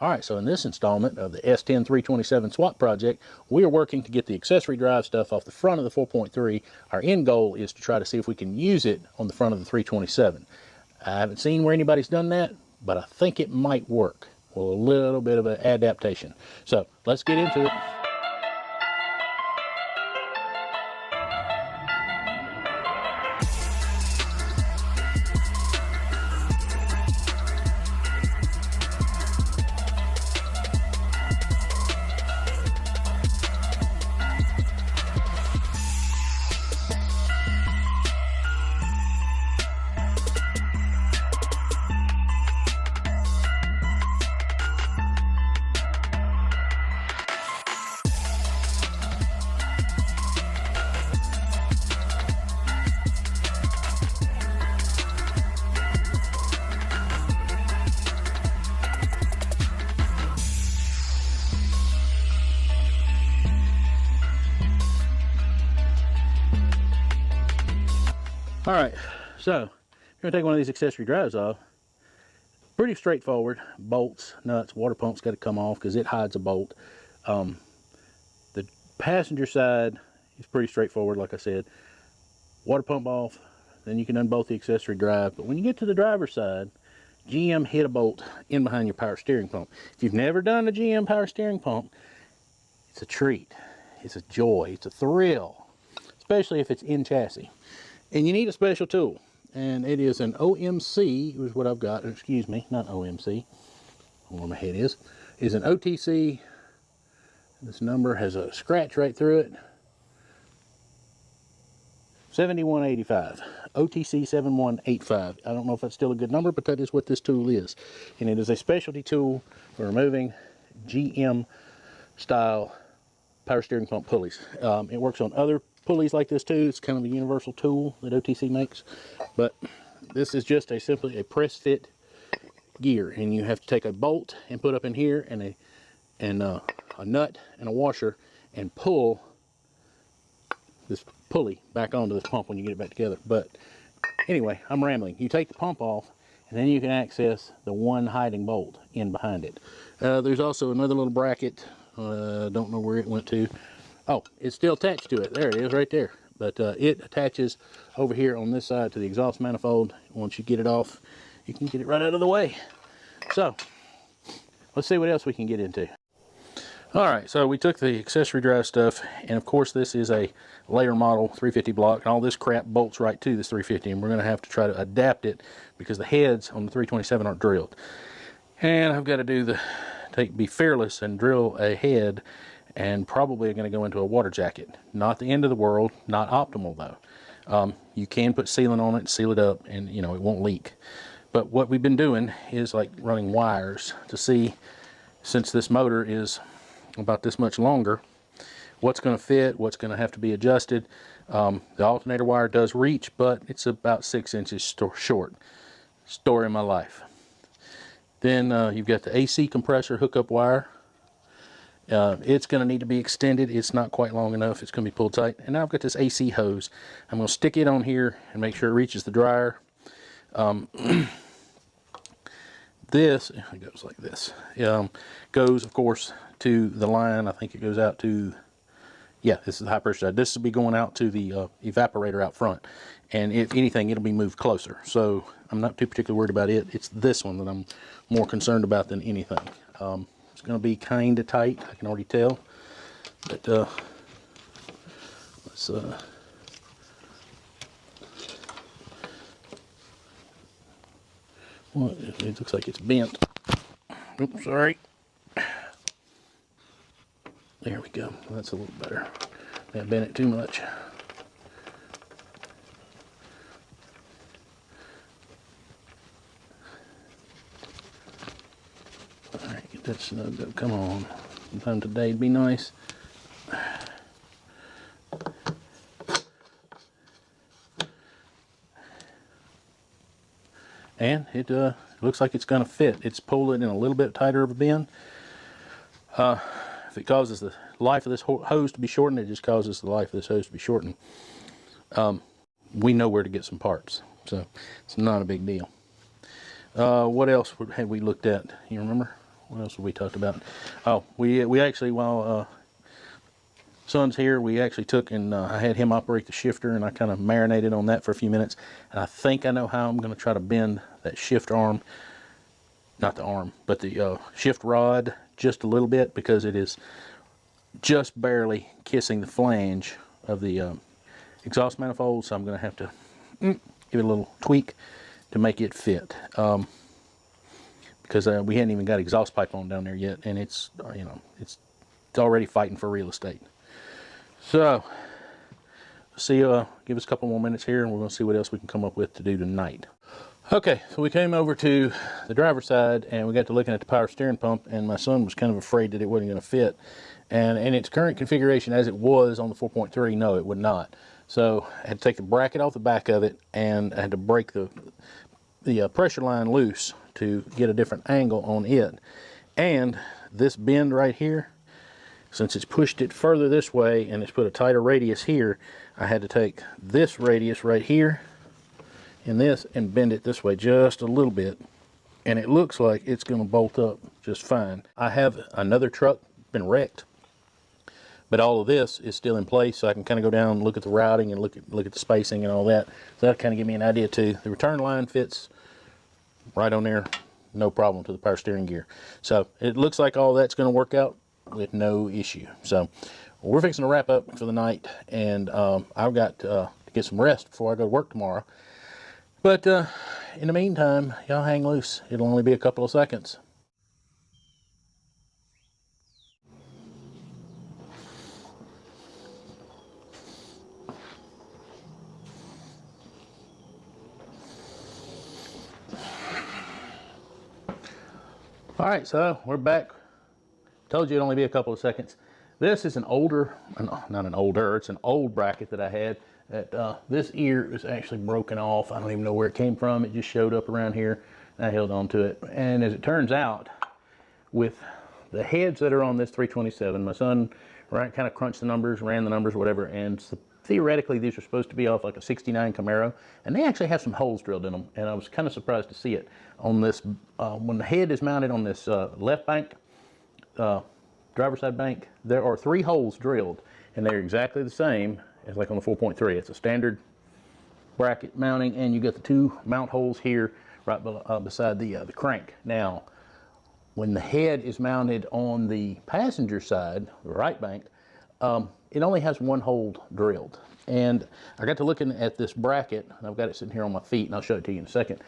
All right, so in this installment of the S10 327 SWAP project, we are working to get the accessory drive stuff off the front of the 4.3. Our end goal is to try to see if we can use it on the front of the 327. I haven't seen where anybody's done that, but I think it might work. Well, a little bit of an adaptation. So let's get into it. All right, so you're gonna take one of these accessory drives off. Pretty straightforward. Bolts, nuts, water pump's got to come off because it hides a bolt. The passenger side is pretty straightforward, like I said. Water pump off, then you can unbolt the accessory drive. But when you get to the driver's side, GM hit a bolt in behind your power steering pump. If you've never done a GM power steering pump, it's a treat. It's a joy. It's a thrill, especially if it's in chassis. And you need a special tool, and it is an OMC, is what I've got. Excuse me, not OMC. I don't know where my head is an OTC. This number has a scratch right through it. 7185. OTC 7185. I don't know if that's still a good number, but that is what this tool is. And it is a specialty tool for removing GM style power steering pump pulleys. It works on other pulleys like this too. It's kind of a universal tool that OTC makes, but this is just simply a press fit gear, and you have to take a bolt and put up in here and a nut and a washer and pull this pulley back onto this pump when you get it back together. But anyway, I'm rambling. You take the pump off, and then you can access the one hiding bolt in behind it. There's also another little bracket. Don't know where it went to. Oh, it's still attached to it. There it is right there. But it attaches over here on this side to the exhaust manifold. Once you get it off, you can get it right out of the way. So let's see what else we can get into. All right, so we took the accessory drive stuff, and of course this is a layer model 350 block, and all this crap bolts right to this 350, and we're going to have to try to adapt it because the heads on the 327 aren't drilled. And I've got to be fearless and drill a head, and probably going to go into a water jacket. Not the end of the world, not optimal though. You can put sealant on it, seal it up, and you know it won't leak. But what we've been doing is like running wires to see, since this motor is about this much longer, what's going to fit, what's going to have to be adjusted. The alternator wire does reach, but it's about 6 inches short. Story of my life. Then you've got the AC compressor hookup wire. It's going to need to be extended. It's not quite long enough. It's going to be pulled tight. And now I've got this AC hose. I'm going to stick it on here and make sure it reaches the dryer. This, it goes like this. Goes, of course, to the line. I think it goes out to, yeah, this is the high pressure side. This will be going out to the evaporator out front. And if anything, it'll be moved closer. So I'm not too particularly worried about it. It's this one that I'm more concerned about than anything. It's going to be kind of tight, I can already tell. But let's well, it looks like it's bent. Oops, sorry. There we go. That's a little better. I bent it too much. Alright, get that snugged up. Come on. Sometime today'd be nice. And it looks like it's going to fit. It's pulled it in a little bit tighter of a bend. If it causes the life of this hose to be shortened, it just causes the life of this hose to be shortened. We know where to get some parts, so it's not a big deal. What else had we looked at? You remember? what else have we talked about? Oh, we actually, while son's here, we actually took and I had him operate the shifter, and I kind of marinated on that for a few minutes. And I think I know how I'm going to try to bend that shift arm, not the arm, but the shift rod just a little bit, because it is just barely kissing the flange of the exhaust manifold. So I'm going to have to give it a little tweak to make it fit. Because we hadn't even got exhaust pipe on down there yet, and it's you know, it's already fighting for real estate. So, see, give us a couple more minutes here, and we're going to see what else we can come up with to do tonight. Okay, so we came over to the driver's side, and we got to looking at the power steering pump, and my son was kind of afraid that it wasn't going to fit. And in its current configuration, as it was on the 4.3, no, it would not. So I had to take the bracket off the back of it, and I had to break the pressure line loose to get a different angle on it. And this bend right here, since it's pushed it further this way and it's put a tighter radius here, I had to take this radius right here and this and bend it this way just a little bit, and it looks like it's going to bolt up just fine. I have another truck been wrecked, but all of this is still in place, so I can kind of go down and look at the routing and look at the spacing and all that. So that'll kind of give me an idea too. The return line fits right on there, no problem, to the power steering gear. So it looks like all that's going to work out with no issue. So we're fixing to wrap up for the night, and I've got to get some rest before I go to work tomorrow. But in the meantime, y'all hang loose. It'll only be a couple of seconds. All right, so we're back. Told you it'd only be a couple of seconds. This is an older, not an older, it's an old bracket that I had. That this ear is actually broken off. I don't even know where it came from. It just showed up around here, and I held on to it. And as it turns out, with the heads that are on this 327, my son kind of crunched the numbers, ran the numbers, whatever, and so theoretically these are supposed to be off like a 69 Camaro, and they actually have some holes drilled in them, and I was kind of surprised to see it on this. When the head is mounted on this left bank, driver's side bank, there are 3 holes drilled, and they're exactly the same as like on the 4.3. It's a standard bracket mounting, and you got the 2 mount holes here right beside the crank. Now, when the head is mounted on the passenger side, the right bank, it only has 1 hole drilled. And I got to looking at this bracket, and I've got it sitting here on my feet, and I'll show it to you in a second.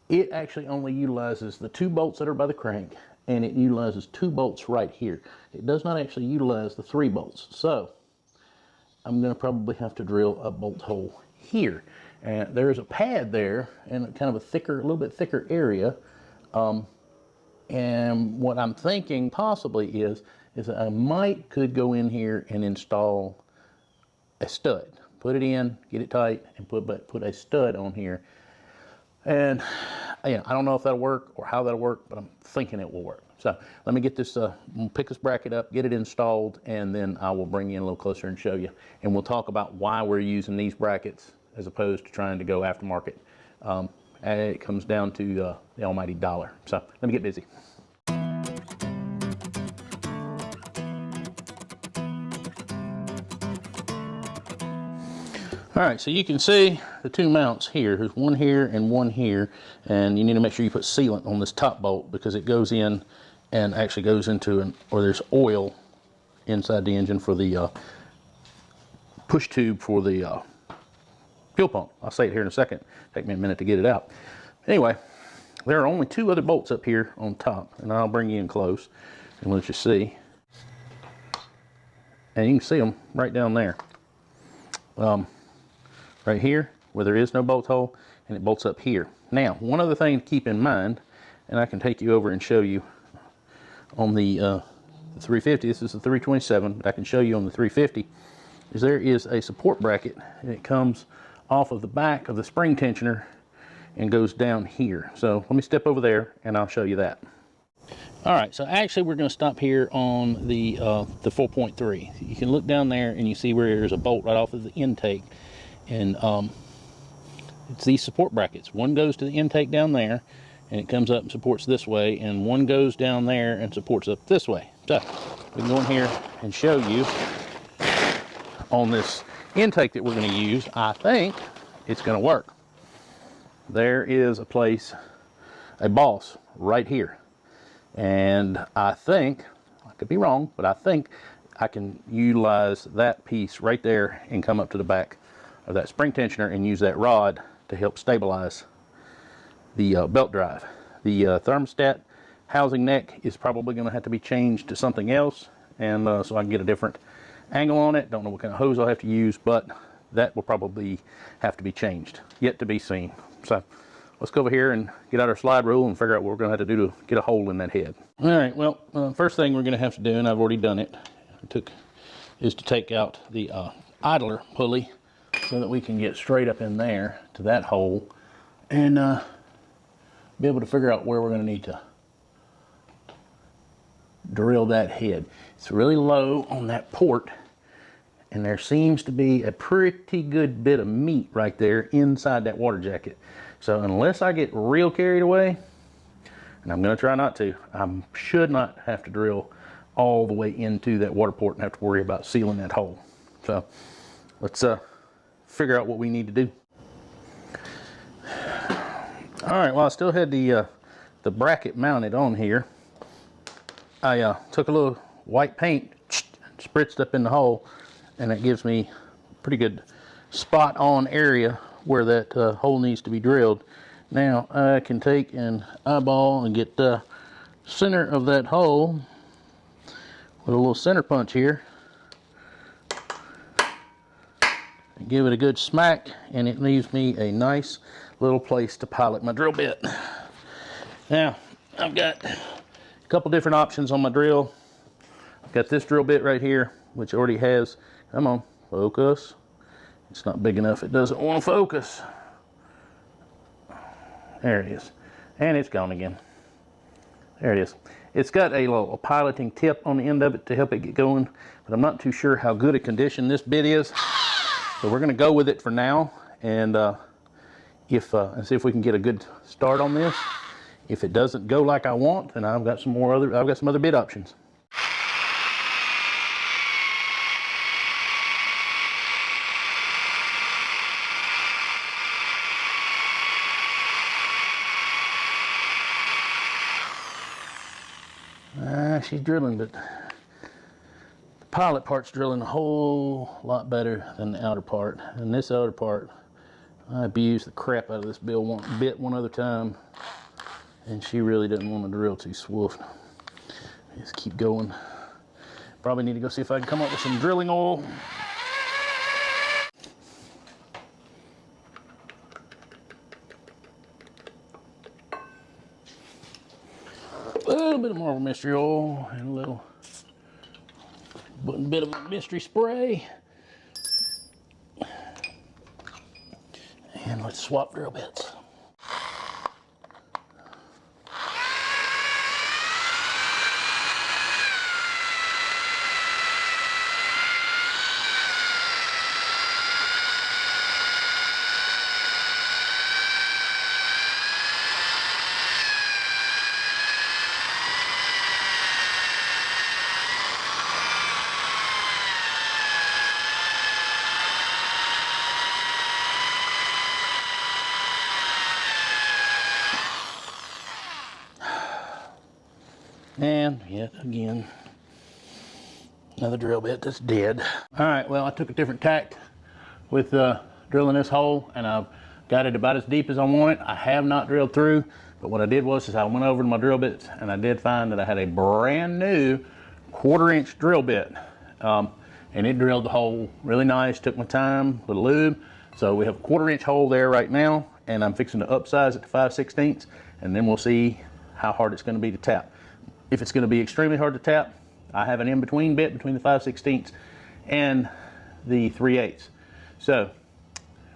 It actually only utilizes the 2 bolts that are by the crank, and it utilizes 2 bolts right here. It does not actually utilize the 3 bolts. So I'm going to probably have to drill a bolt hole here. And there's a pad there, and kind of a thicker, a little bit thicker area. And what I'm thinking possibly is that I could go in here and install a stud. Put it in, get it tight, and put a stud on here. And I don't know if that'll work or how that'll work, but I'm thinking it will work. So let me get this, we'll pick this bracket up, get it installed, and then I will bring you in a little closer and show you. And we'll talk about why we're using these brackets as opposed to trying to go aftermarket. And it comes down to the almighty dollar. So let me get busy. All right, so you can see the 2 mounts here. There's 1 here and 1 here, and you need to make sure you put sealant on this top bolt because it goes in and actually goes into or there's oil inside the engine for the push tube for the fuel pump. I'll say it here in a second. Take me a minute to get it out. Anyway, there are only 2 other bolts up here on top, and I'll bring you in close and let you see. And you can see them right down there. Right here where there is no bolt hole, and it bolts up here. Now, one other thing to keep in mind, and I can take you over and show you on the 350, this is the 327, but I can show you on the 350, is there is a support bracket, and it comes off of the back of the spring tensioner and goes down here. So let me step over there and I'll show you that. All right, so actually we're going to stop here on the 4.3. You can look down there and you see where there's a bolt right off of the intake. And it's these support brackets. One goes to the intake down there, and it comes up and supports this way, and one goes down there and supports up this way. So we can go in here and show you on this intake that we're going to use. I think it's going to work. There is a place, a boss right here, and I think, I could be wrong, but I think I can utilize that piece right there and come up to the back of that spring tensioner and use that rod to help stabilize the belt drive. The thermostat housing neck is probably going to have to be changed to something else, and so I can get a different angle on it. Don't know what kind of hose I'll have to use, but that will probably have to be changed. Yet to be seen. So let's go over here and get out our slide rule and figure out what we're going to have to do to get a hole in that head. All right, well, first thing we're going to have to do, and I've already done it, is to take out the idler pulley so that we can get straight up in there to that hole and be able to figure out where we're going to need to drill that head. It's really low on that port, and there seems to be a pretty good bit of meat right there inside that water jacket. So unless I get real carried away, and I'm going to try not to, I should not have to drill all the way into that water port and have to worry about sealing that hole. So let's figure out what we need to do. All right, well, I still had the bracket mounted on here. I took a little white paint, spritzed up in the hole, and that gives me a pretty good spot on area where that hole needs to be drilled. Now I can take an eyeball and get the center of that hole with a little center punch here and give it a good smack, and it leaves me a nice little place to pilot my drill bit. Now I've got a couple different options on my drill. I've got this drill bit right here, which already has, come on, focus. It's not big enough, it doesn't want to focus. There it is. And it's gone again. There it is. It's got a little piloting tip on the end of it to help it get going, but I'm not too sure how good a condition this bit is. So we're going to go with it for now, and and see if we can get a good start on this. If it doesn't go like I want, then I've got some other bit options. She's drilling, but the pilot part's drilling a whole lot better than the outer part. And this outer part, I abused the crap out of this bit one other time, and she really doesn't want to drill too swift. Just keep going. Probably need to go see if I can come up with some drilling oil. A little bit more mystery oil and a little bit of a mystery spray. And let's swap drill bits. And yet again, another drill bit that's dead. All right, well, I took a different tact with drilling this hole, and I've got it about as deep as I want it. I have not drilled through, but what I did was I went over to my drill bits, and I did find that I had a brand new 1/4-inch drill bit. And it drilled the hole really nice, took my time with a lube. So we have a 1/4-inch hole there right now, and I'm fixing to upsize it to 5/16, and then we'll see how hard it's gonna be to tap. If it's going to be extremely hard to tap, I have an in-between bit between the 5/16 and the 3/8. So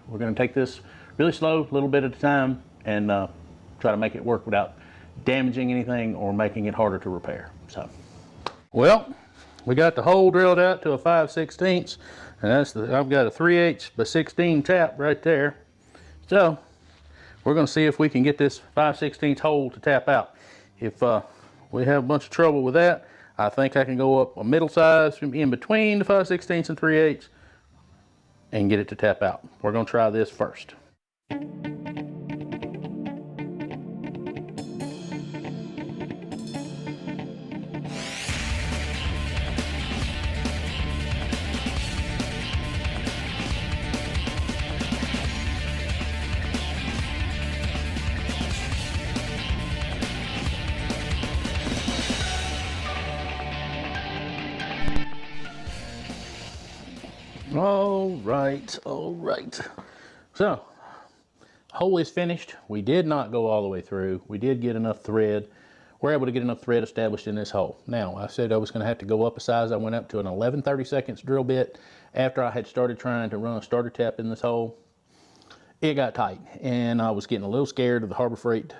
we're going to take this really slow, a little bit at a time, and try to make it work without damaging anything or making it harder to repair. So, well, we got the hole drilled out to a 5/16, and I've got a 3/8 by 16 tap right there. So we're going to see if we can get this 5/16 hole to tap out. If we have a bunch of trouble with that, I think I can go up a middle size from in between the 5/16 and 3/8 and get it to tap out. We're going to try this first. All right. So, hole is finished. We did not go all the way through. We did get enough thread. We're able to get enough thread established in this hole. Now, I said I was going to have to go up a size. I went up to an 11/32 drill bit after I had started trying to run a starter tap in this hole. It got tight, and I was getting a little scared of the Harbor Freight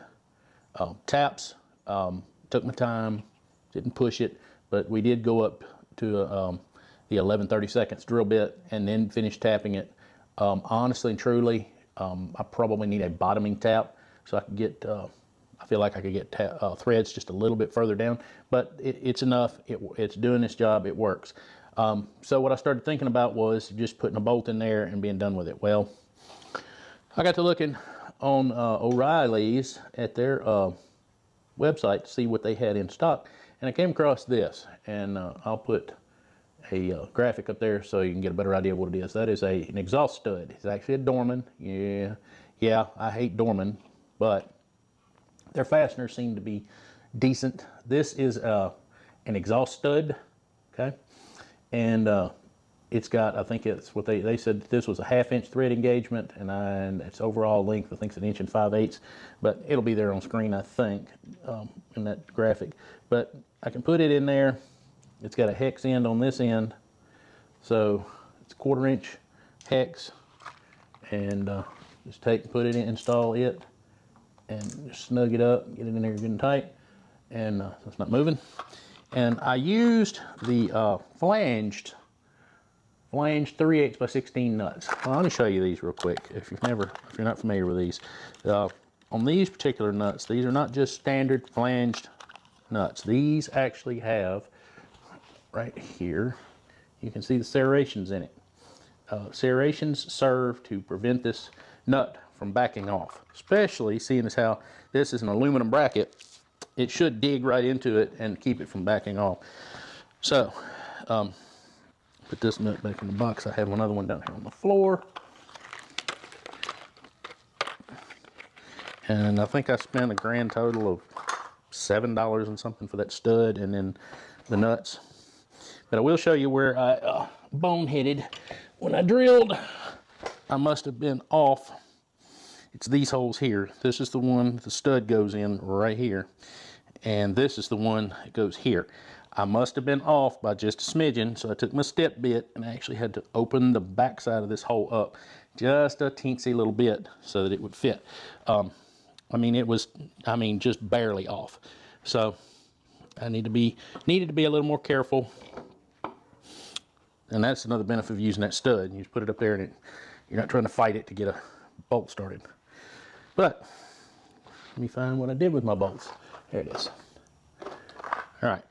taps. Took my time, didn't push it, but we did go up to the 11/32 drill bit and then finish tapping it. Honestly and truly, I probably need a bottoming tap so I can get, I feel like I could get threads just a little bit further down, but it's enough. It's doing its job. It works. So what I started thinking about was just putting a bolt in there and being done with it. Well, I got to looking on O'Reilly's at their website to see what they had in stock, and I came across this, and I'll put a graphic up there so you can get a better idea of what it is. That is an exhaust stud. It's actually a Dorman. Yeah, I hate Dorman, but their fasteners seem to be decent. This is an exhaust stud, okay? And it's got, I think it's what they said that this was a 1/2 inch thread engagement, and its overall length, I think it's 1 5/8, but it'll be there on screen, I think, in that graphic. But I can put it in there. It's got a hex end on this end, so it's 1/4 inch hex, and just take and put it in, install it, and just snug it up, get it in there good and tight, and it's not moving. And I used the flanged 3/8 by 16 nuts. Well, let me show you these real quick if you're not familiar with these. On these particular nuts, these are not just standard flanged nuts. These actually have, right here, you can see the serrations in it. Serrations serve to prevent this nut from backing off, especially seeing as how this is an aluminum bracket. It should dig right into it and keep it from backing off. So, put this nut back in the box. I have another one down here on the floor. And I think I spent a grand total of $7 and something for that stud and then the nuts. But I will show you where I boneheaded. When I drilled, I must have been off. It's these holes here. This is the one the stud goes in right here. And this is the one that goes here. I must have been off by just a smidgen, so I took my step bit and I actually had to open the back side of this hole up just a teensy little bit so that it would fit. I mean, it was, just barely off. So I needed to be a little more careful. And that's another benefit of using that stud. You just put it up there and you're not trying to fight it to get a bolt started. But let me find what I did with my bolts. There it is. All right.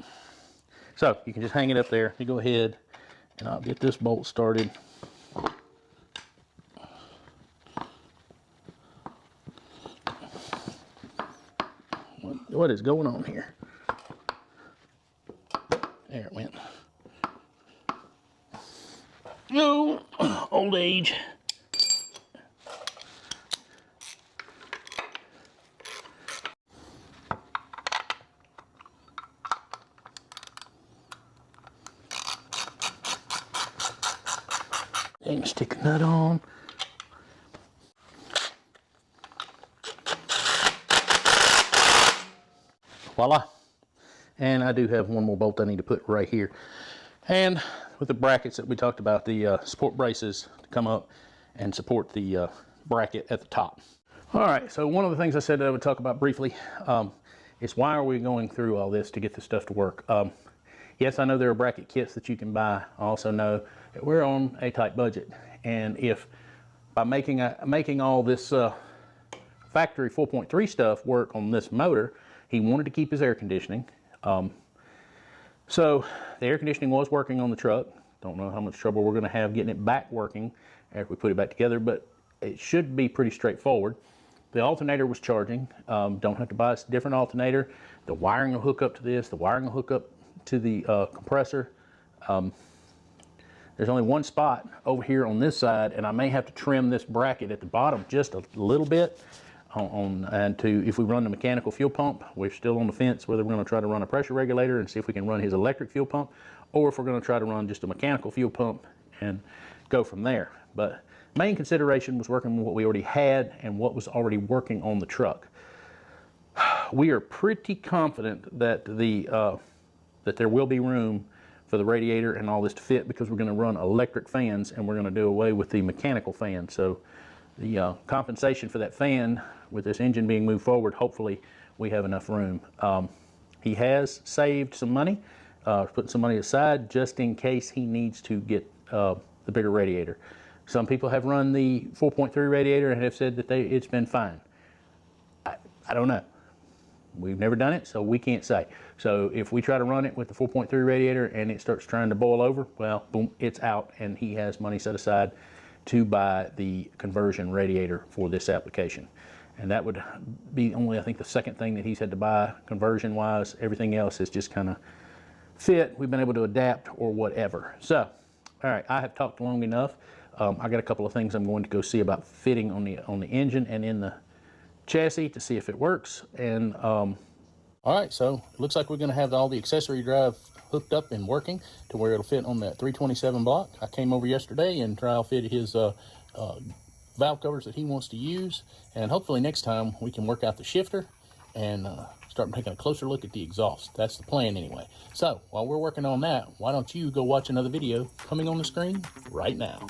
So you can just hang it up there. You go ahead and I'll get this bolt started. What is going on here? There it went. No, old age. And stick a nut on. Voila. And I do have one more bolt I need to put right here. And with the brackets that we talked about, the support braces to come up and support the bracket at the top. All right, so one of the things I said that I would talk about briefly is why are we going through all this to get this stuff to work? Yes, I know there are bracket kits that you can buy. I also know that we're on a tight budget. And if by making all this factory 4.3 stuff work on this motor. He wanted to keep his air conditioning. So the air conditioning was working on the truck. Don't know how much trouble we're going to have getting it back working after we put it back together, but it should be pretty straightforward. The alternator was charging. Don't have to buy a different alternator. The wiring will hook up to this. The wiring will hook up to the compressor. There's only one spot over here on this side, and I may have to trim this bracket at the bottom just a little bit. If we run the mechanical fuel pump, we're still on the fence whether we're going to try to run a pressure regulator and see if we can run his electric fuel pump, or if we're going to try to run just a mechanical fuel pump and go from there. But main consideration was working with what we already had and what was already working on the truck. We are pretty confident that that there will be room for the radiator and all this to fit, because we're going to run electric fans and we're going to do away with the mechanical fan. So the compensation for that fan, with this engine being moved forward, hopefully we have enough room. He has saved some money, putting some money aside just in case he needs to get the bigger radiator. Some people have run the 4.3 radiator and have said that it's been fine. I don't know. We've never done it, so we can't say. So if we try to run it with the 4.3 radiator and it starts trying to boil over, well, boom, it's out, and he has money set aside to buy the conversion radiator for this application. And that would be only, I think, the second thing that he's had to buy conversion wise. Everything else is just kind of fit. We've been able to adapt or whatever. So, all right, I have talked long enough. I got a couple of things I'm going to go see about fitting on the engine and in the chassis to see if it works. And all right, so it looks like we're going to have all the accessory drive hooked up and working to where it'll fit on that 327 block. I came over yesterday and trial fitted his valve covers that he wants to use, and hopefully next time we can work out the shifter and start taking a closer look at the exhaust. That's the plan anyway. So while we're working on that, why don't you go watch another video coming on the screen right now.